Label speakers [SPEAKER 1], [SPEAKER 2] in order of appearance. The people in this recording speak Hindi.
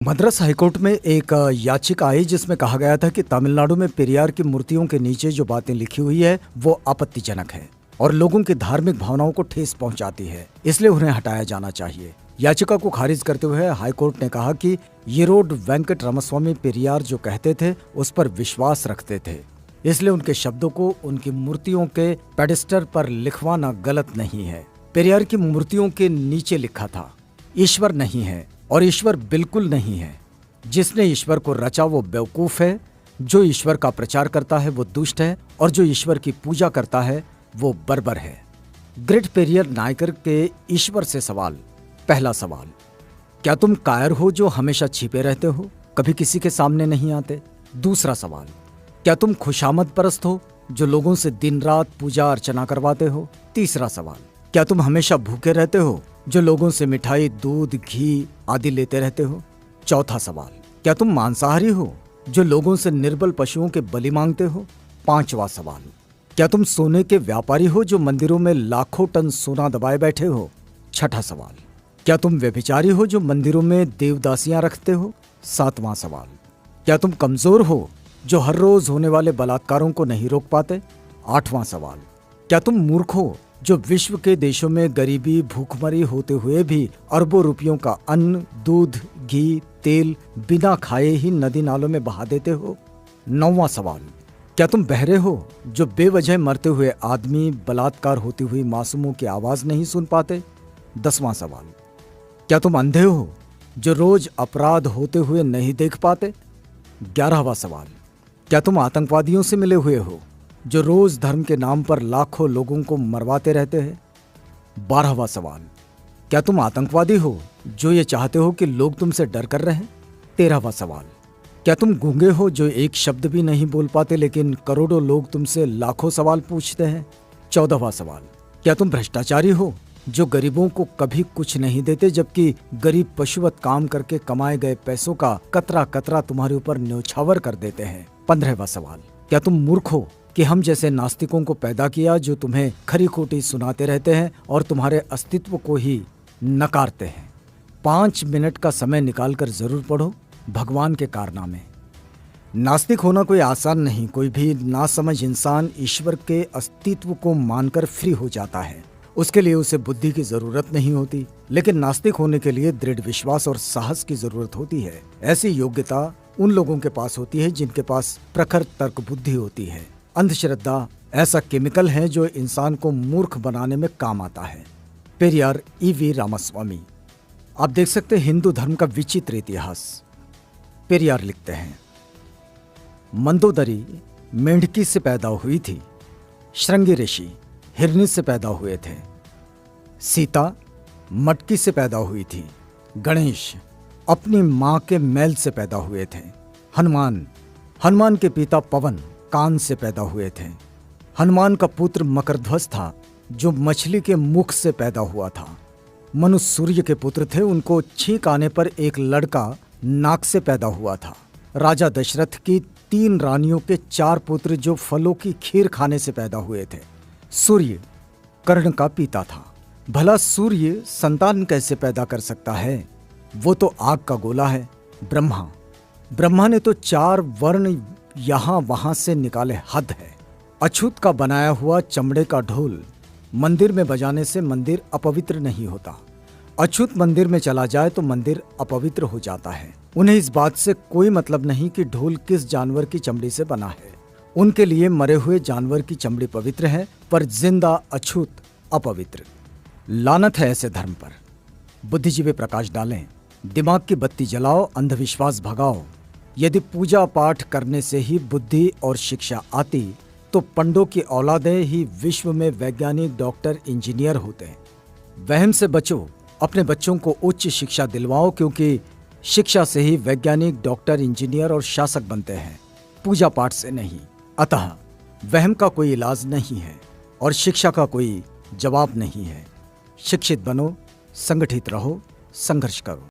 [SPEAKER 1] मद्रास हाईकोर्ट में एक याचिका आई जिसमें कहा गया था कि तमिलनाडु में पेरियार की मूर्तियों के नीचे जो बातें लिखी हुई है वो आपत्तिजनक है और लोगों की धार्मिक भावनाओं को ठेस पहुंचाती है, इसलिए उन्हें हटाया जाना चाहिए। याचिका को खारिज करते हुए हाईकोर्ट ने कहा कि येरोड वेंकट रामास्वामी पेरियार जो कहते थे उस पर विश्वास रखते थे, इसलिए उनके शब्दों को उनकी मूर्तियों के पेडेस्टल पर लिखवाना गलत नहीं है। पेरियार की मूर्तियों के नीचे लिखा था, ईश्वर नहीं है और ईश्वर बिल्कुल नहीं है। जिसने ईश्वर को रचा वो बेवकूफ है, जो ईश्वर का प्रचार करता है वो दुष्ट है और जो ईश्वर की पूजा करता है वो बर्बर है। ग्रेट पेरियर नायकर के ईश्वर से सवाल। पहला सवाल, क्या तुम कायर हो जो हमेशा छिपे रहते हो, कभी किसी के सामने नहीं आते? दूसरा सवाल, क्या तुम खुशामद परस्त हो जो लोगों से दिन रात पूजा अर्चना करवाते हो? तीसरा सवाल, क्या तुम हमेशा भूखे रहते हो जो लोगों से मिठाई, दूध, घी आदि लेते रहते हो? चौथा सवाल, क्या तुम मांसाहारी हो जो लोगों से निर्बल पशुओं के बलि मांगते हो? पांचवा सवाल, क्या तुम सोने के व्यापारी हो जो मंदिरों में लाखों टन सोना दबाए बैठे हो? छठा सवाल, क्या तुम व्यभिचारी हो जो मंदिरों में देवदासियां रखते हो? सातवां सवाल, क्या तुम कमजोर हो जो हर रोज होने वाले बलात्कारों को नहीं रोक पाते? आठवां सवाल, क्या तुम मूर्ख हो जो विश्व के देशों में गरीबी, भूखमरी होते हुए भी अरबों रुपयों का अन्न, दूध, घी, तेल बिना खाए ही नदी नालों में बहा देते हो? नौवां सवाल, क्या तुम बहरे हो जो बेवजह मरते हुए आदमी, बलात्कार होती हुई मासूमों की आवाज नहीं सुन पाते? 10वां सवाल, क्या तुम अंधे हो जो रोज अपराध होते हुए नहीं देख पाते? 11वां सवाल, क्या तुम आतंकवादियों से मिले हुए हो जो रोज धर्म के नाम पर लाखों लोगों को मरवाते रहते हैं? 12वां सवाल, क्या तुम आतंकवादी हो जो ये चाहते हो कि लोग तुमसे डर कर रहें? 13वां सवाल, क्या तुम गूंगे हो जो एक शब्द भी नहीं बोल पाते लेकिन करोड़ों लोग तुमसे लाखों सवाल पूछते हैं? 14वां सवाल, क्या तुम भ्रष्टाचारी हो जो गरीबों को कभी कुछ नहीं देते जबकि गरीब पशुवत काम करके कमाए गए पैसों का कतरा कतरा तुम्हारे ऊपर न्योछावर कर देते हैं? 15वां सवाल, क्या तुम मूर्ख हो कि हम जैसे नास्तिकों को पैदा किया जो तुम्हें खरी खोटी सुनाते रहते हैं और तुम्हारे अस्तित्व को ही नकारते हैं? 5 मिनट का समय निकालकर जरूर पढ़ो भगवान के कारनामे। नास्तिक होना कोई आसान नहीं। कोई भी नासमझ इंसान ईश्वर के अस्तित्व को मानकर फ्री हो जाता है, उसके लिए उसे बुद्धि की जरूरत नहीं होती, लेकिन नास्तिक होने के लिए दृढ़ विश्वास और साहस की जरूरत होती है। ऐसी योग्यता उन लोगों के पास होती है जिनके पास प्रखर तर्क बुद्धि होती है। अंधश्रद्धा ऐसा केमिकल है जो इंसान को मूर्ख बनाने में काम आता है। पेरियार ईवी रामास्वामी। आप देख सकते हैं हिंदू धर्म का विचित्र इतिहास। पेरियार लिखते हैं, मंदोदरी मेंढकी से पैदा हुई थी, श्रृंगी ऋषि हिरनी से पैदा हुए थे, सीता मटकी से पैदा हुई थी, गणेश अपनी मां के मैल से पैदा हुए थे, हनुमान के पिता पवन कान से पैदा हुए थे, हनुमान का पुत्र मकरध्वज था जो मछली के मुख से पैदा हुआ था, मनु सूर्य के पुत्र थे, उनको छींक आने पर एक लड़का नाक से पैदा हुआ था, राजा दशरथ की 3 रानियों के 4 पुत्र जो फलों की खीर खाने से पैदा हुए थे, सूर्य कर्ण का पिता था। भला सूर्य संतान कैसे पैदा कर सकता है? वो तो आग का गोला है। ब्रह्मा ने तो 4 वर्ण यहां वहां से निकाले, हद है। अछूत का बनाया हुआ चमड़े का ढोल मंदिर में बजाने से मंदिर अपवित्र नहीं होता। अछूत मंदिर में चला जाए तो मंदिर अपवित्र हो जाता है। उन्हें इस बात से कोई मतलब नहीं कि ढोल किस जानवर की चमड़ी से बना है। उनके लिए मरे हुए जानवर की चमड़ी पवित्र है पर जिंदा अछूत अपवित्र। लानत है ऐसे धर्म पर। बुद्धिजीवी प्रकाश डालें, दिमाग की बत्ती जलाओ, अंधविश्वास भगाओ। यदि पूजा पाठ करने से ही बुद्धि और शिक्षा आती तो पंडों की औलादें ही विश्व में वैज्ञानिक, डॉक्टर, इंजीनियर होते। वहम से बचो, अपने बच्चों को उच्च शिक्षा दिलवाओ, क्योंकि शिक्षा से ही वैज्ञानिक, डॉक्टर, इंजीनियर और शासक बनते हैं, पूजा पाठ से नहीं। अतः वहम का कोई इलाज नहीं है और शिक्षा का कोई जवाब नहीं है। शिक्षित बनो, संगठित रहो, संघर्ष करो।